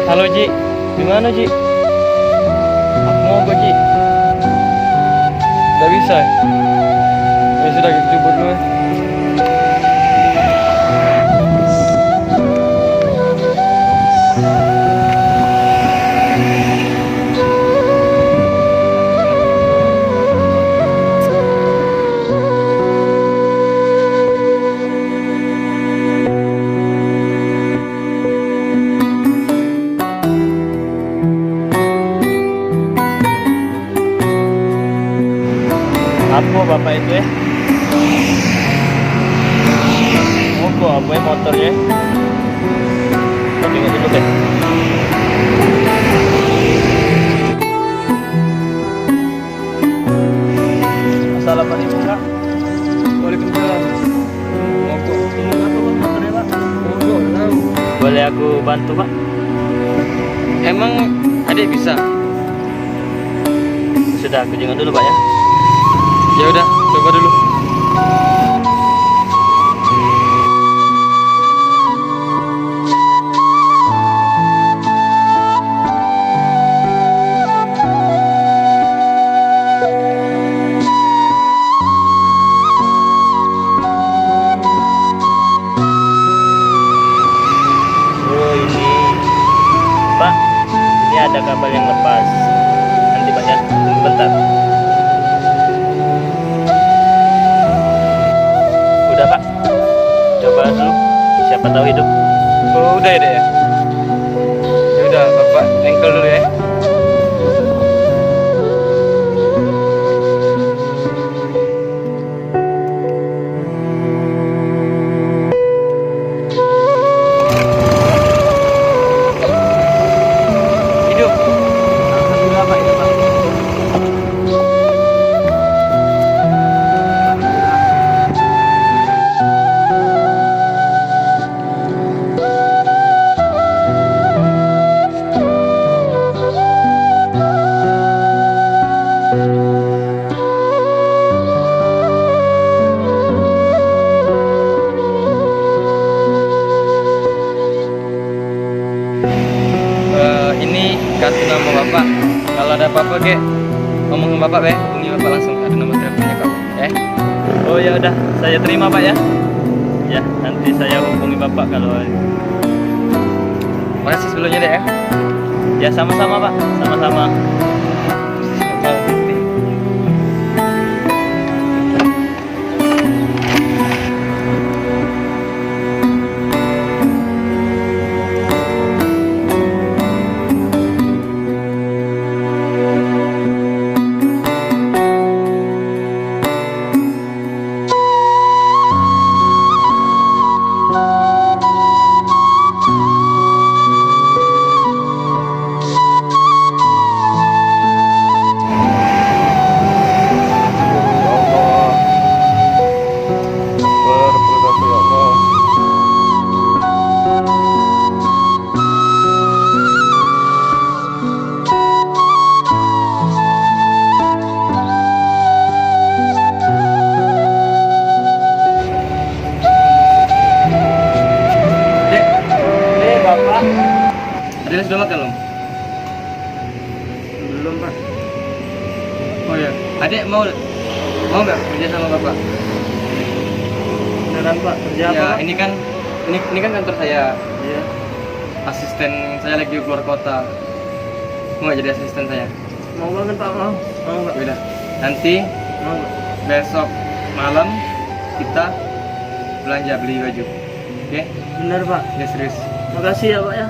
Halo Ji, gimana Ji? Aku mau kok Ji. Gak bisa ya? Ya sudah gitu jemput dulu ya. Apa bapak itu ya? Mogok apa ya motornya? Kita tengok dulu deh. Assalamualaikum Kak. Waalaikumsalam. Mogok. Ini apa motornya Pak? Mogok. Boleh aku bantu Pak? Emang adik bisa? Sudah aku jangan dulu Pak ya. Ya udah, coba dulu. Oh ini, Pak, ini ada kabel yang lepas. Nanti Pak ya, tunggu bentar. Udah Pak, coba dulu, siapa tahu hidup. Oh udah ya deh ya. Ya udah Bapak engkel dulu ya. Hidup. Alhamdulillah Pak, hidup Pak. Ini kartu nama Bapak. Kalau ada apa-apa kek ngomong ke Bapak hubungi Bapak langsung. Ada nomor teleponnya Kak. Oh ya udah, saya terima Pak ya. Ya, nanti saya hubungi Bapak kalau. Makasih sebelumnya deh ya. Ya sama-sama Pak, sama-sama. Kalian sudah makan belum? Belum Pak. Oh ya, adik mau nggak kerja sama bapak? Beneran Pak, kerja apa Ya, Pak? ini kan kantor saya. Iya. Asisten saya lagi keluar kota. Mau nggak jadi asisten saya? Mau banget Pak, mau. Mau Pak. Udah. Nanti Mau Pak. besok malam kita belanja beli baju. Oke? Bener Pak. Ya serius. Makasih ya Pak ya.